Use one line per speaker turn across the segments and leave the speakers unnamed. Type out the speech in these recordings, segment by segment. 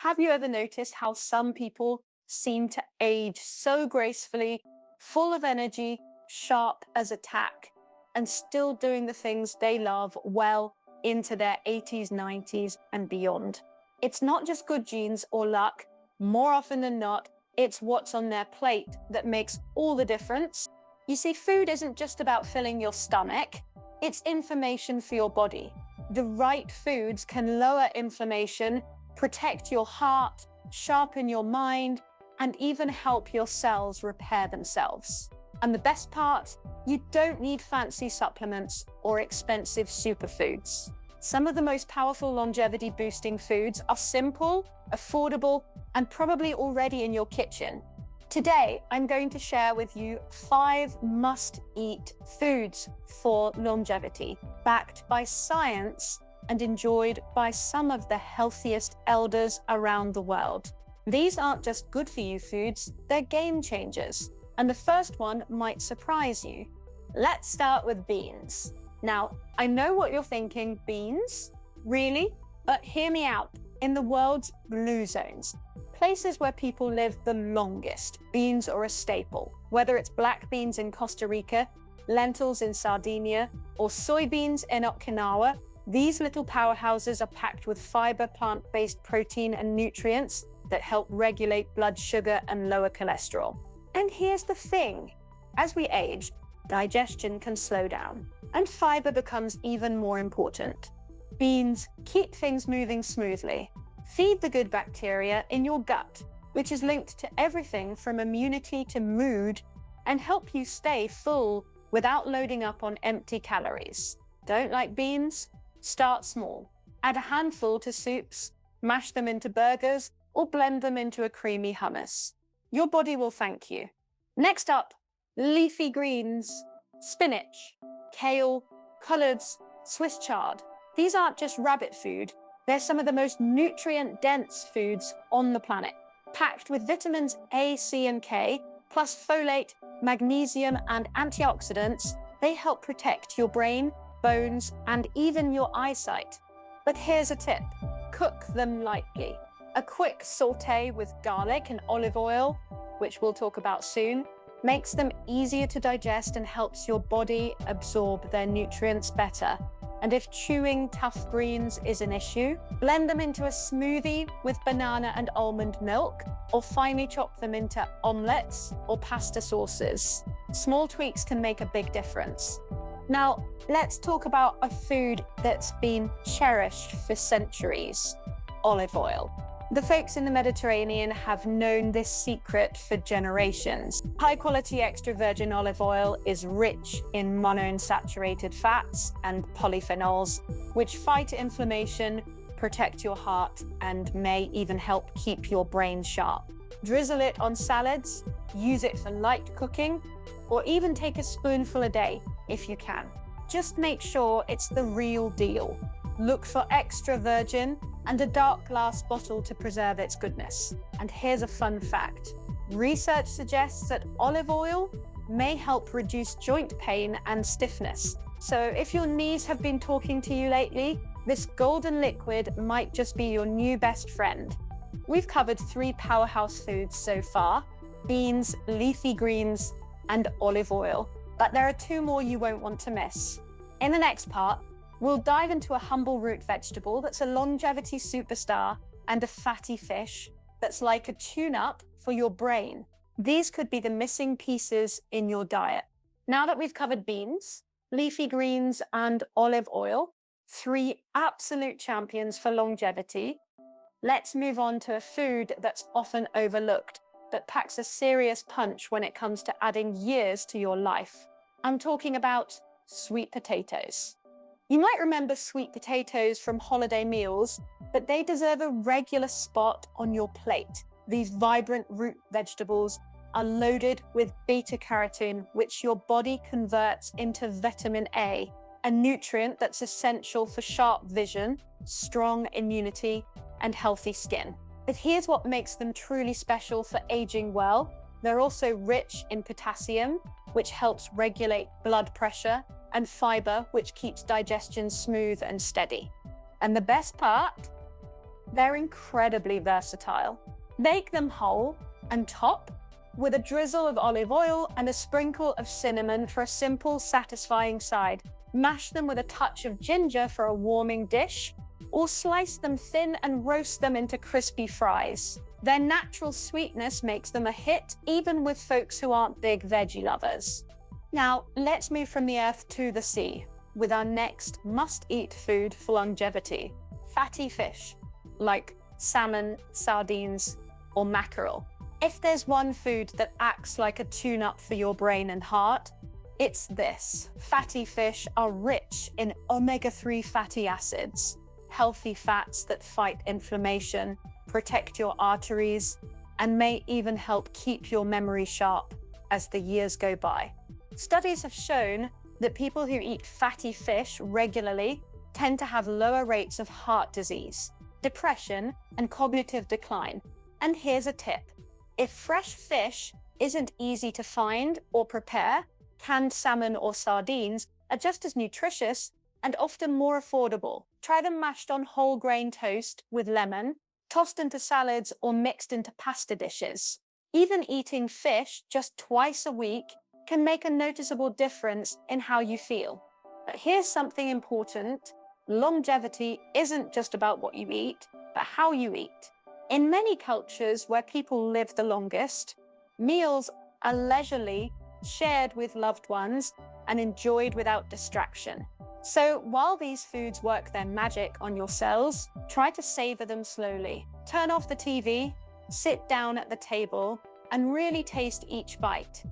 Have you ever noticed how some people seem to age so gracefully, full of energy, sharp as a tack, and still doing the things they love well into their 80s, 90s, and beyond? It's not just good genes or luck. More often than not, it's what's on their plate that makes all the difference. You see, food isn't just about filling your stomach, it's information for your body. The right foods can lower inflammation, protect your heart, sharpen your mind, and even help your cells repair themselves. And the best part, you don't need fancy supplements or expensive superfoods. Some of the most powerful longevity boosting foods are simple, affordable, and probably already in your kitchen. Today, I'm going to share with you 5 must-eat foods for longevity, backed by science and enjoyed by some of the healthiest elders around the world. These aren't just good for you foods, they're game changers. And the first one might surprise you. Let's start with beans. Now, I know what you're thinking, beans? Really? But hear me out. In the world's blue zones, places where people live the longest, beans are a staple. Whether it's black beans in Costa Rica, lentils in Sardinia, or soybeans in Okinawa, these little powerhouses are packed with fiber, plant-based protein and nutrients that help regulate blood sugar and lower cholesterol. And here's the thing, as we age, digestion can slow down, and fiber becomes even more important. Beans keep things moving smoothly. Feed the good bacteria in your gut, which is linked to everything from immunity to mood, and help you stay full without loading up on empty calories. Don't like beans? Start small. Add a handful to soups, mash them into burgers, or blend them into a creamy hummus. Your body will thank you. Next up, leafy greens, spinach, kale, collards, Swiss chard. These aren't just rabbit food, they're some of the most nutrient-dense foods on the planet. Packed with vitamins A, C, and K, plus folate, magnesium, and antioxidants, they help protect your brain, bones, and even your eyesight. But here's a tip, cook them lightly. A quick saute with garlic and olive oil, which we'll talk about soon, makes them easier to digest and helps your body absorb their nutrients better. And if chewing tough greens is an issue, blend them into a smoothie with banana and almond milk, or finely chop them into omelets or pasta sauces. Small tweaks can make a big difference. Now, let's talk about a food that's been cherished for centuries, olive oil. The folks in the Mediterranean have known this secret for generations. High-quality extra virgin olive oil is rich in monounsaturated fats and polyphenols, which fight inflammation, protect your heart, and may even help keep your brain sharp. Drizzle it on salads, use it for light cooking, or even take a spoonful a day if you can. Just make sure it's the real deal. Look for extra virgin and a dark glass bottle to preserve its goodness. And here's a fun fact. Research suggests that olive oil may help reduce joint pain and stiffness. So if your knees have been talking to you lately, this golden liquid might just be your new best friend. We've covered 3 powerhouse foods so far: beans, leafy greens, and olive oil. But there are 2 more you won't want to miss. In the next part, we'll dive into a humble root vegetable that's a longevity superstar and a fatty fish that's like a tune-up for your brain. These could be the missing pieces in your diet. Now that we've covered beans, leafy greens, and olive oil, 3 absolute champions for longevity, let's move on to a food that's often overlooked, but packs a serious punch when it comes to adding years to your life. I'm talking about sweet potatoes. You might remember sweet potatoes from holiday meals, but they deserve a regular spot on your plate. These vibrant root vegetables are loaded with beta-carotene, which your body converts into vitamin A, a nutrient that's essential for sharp vision, strong immunity, and healthy skin. But here's what makes them truly special for aging well. They're also rich in potassium, which helps regulate blood pressure, and fiber, which keeps digestion smooth and steady. And the best part, They're incredibly versatile. Bake them whole and top with a drizzle of olive oil and a sprinkle of cinnamon for a simple, satisfying side. Mash them with a touch of ginger for a warming dish, or slice them thin and roast them into crispy fries. Their natural sweetness makes them a hit, even with folks who aren't big veggie lovers. Now, let's move from the earth to the sea with our next must-eat food for longevity: fatty fish, like salmon, sardines, or mackerel. If there's one food that acts like a tune-up for your brain and heart, it's this. Fatty fish are rich in omega-3 fatty acids, healthy fats that fight inflammation, protect your arteries, and may even help keep your memory sharp as the years go by. Studies have shown that people who eat fatty fish regularly tend to have lower rates of heart disease, depression, and cognitive decline. And here's a tip. If fresh fish isn't easy to find or prepare, canned salmon or sardines are just as nutritious and often more affordable. Try them mashed on whole grain toast with lemon, tossed into salads, or mixed into pasta dishes. Even eating fish just twice a week can make a noticeable difference in how you feel. But here's something important. Longevity isn't just about what you eat, but how you eat. In many cultures where people live the longest, meals are leisurely, shared with loved ones, and enjoyed without distraction. So while these foods work their magic on your cells, try to savor them slowly. Turn off the TV, sit down at the table, and really taste each bite.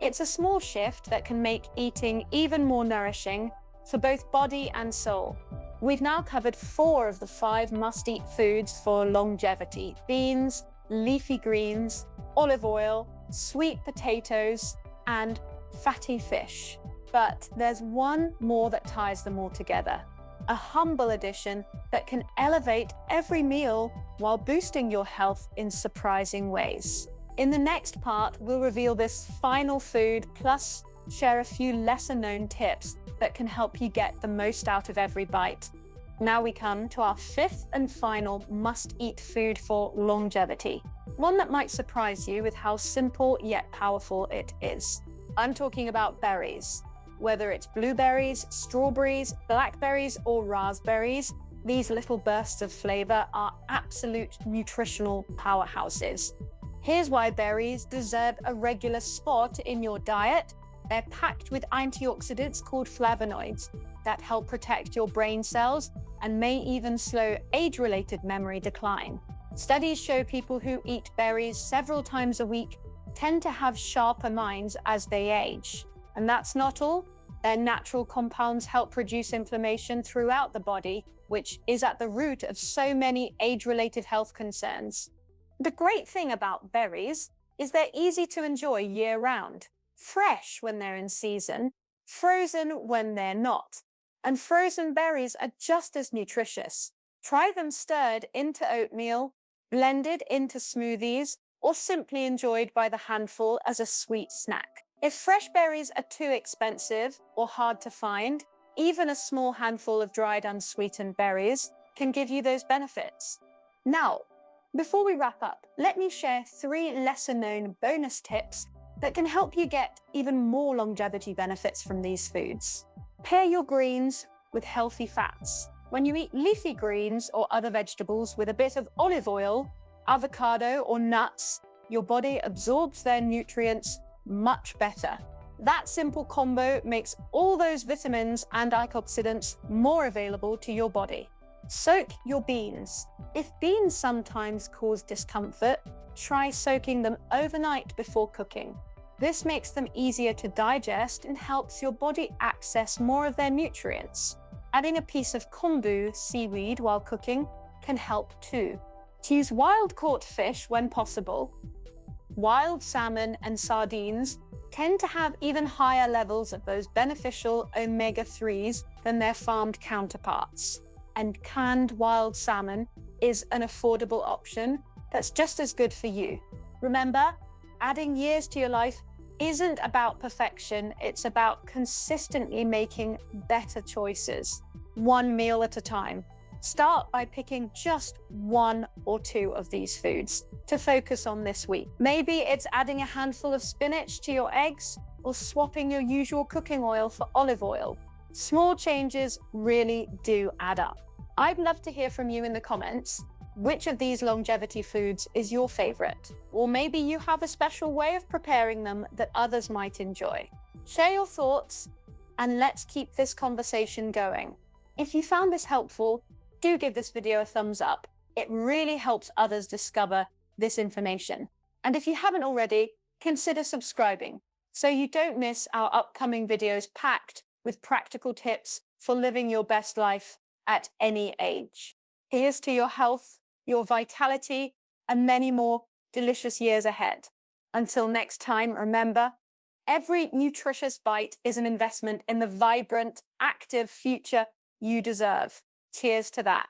It's a small shift that can make eating even more nourishing for both body and soul. We've now covered 4 of the 5 must-eat foods for longevity: beans, leafy greens, olive oil, sweet potatoes, and fatty fish. But there's one more that ties them all together: a humble addition that can elevate every meal while boosting your health in surprising ways. In the next part, we'll reveal this final food, plus share a few lesser-known tips that can help you get the most out of every bite. Now we come to our 5th and final must-eat food for longevity, one that might surprise you with how simple yet powerful it is. I'm talking about berries. Whether it's blueberries, strawberries, blackberries, or raspberries, these little bursts of flavor are absolute nutritional powerhouses. Here's why berries deserve a regular spot in your diet. They're packed with antioxidants called flavonoids that help protect your brain cells and may even slow age-related memory decline. Studies show people who eat berries several times a week tend to have sharper minds as they age. And that's not all. Their natural compounds help reduce inflammation throughout the body, which is at the root of so many age-related health concerns. The great thing about berries is they're easy to enjoy year-round. Fresh when they're in season, frozen when they're not. And frozen berries are just as nutritious. Try them stirred into oatmeal, blended into smoothies, or simply enjoyed by the handful as a sweet snack. If fresh berries are too expensive or hard to find, even a small handful of dried unsweetened berries can give you those benefits. Now, before we wrap up, let me share 3 lesser-known bonus tips that can help you get even more longevity benefits from these foods. Pair your greens with healthy fats. When you eat leafy greens or other vegetables with a bit of olive oil, avocado, or nuts, your body absorbs their nutrients much better. That simple combo makes all those vitamins and antioxidants more available to your body. Soak your beans. If beans sometimes cause discomfort, try soaking them overnight before cooking. This makes them easier to digest and helps your body access more of their nutrients. Adding a piece of kombu seaweed while cooking can help too. Choose wild-caught fish when possible. Wild salmon and sardines tend to have even higher levels of those beneficial omega-3s than their farmed counterparts. And canned wild salmon is an affordable option that's just as good for you. Remember, adding years to your life isn't about perfection, it's about consistently making better choices, one meal at a time. Start by picking just one or two of these foods to focus on this week. Maybe it's adding a handful of spinach to your eggs or swapping your usual cooking oil for olive oil. Small changes really do add up. I'd love to hear from you in the comments. Which of these longevity foods is your favorite? Or maybe you have a special way of preparing them that others might enjoy. Share your thoughts and let's keep this conversation going. If you found this helpful, do give this video a thumbs up. It really helps others discover this information. And if you haven't already, consider subscribing so you don't miss our upcoming videos packed with practical tips for living your best life at any age. Here's to your health, your vitality, and many more delicious years ahead. Until next time, remember, every nutritious bite is an investment in the vibrant, active future you deserve. Cheers to that.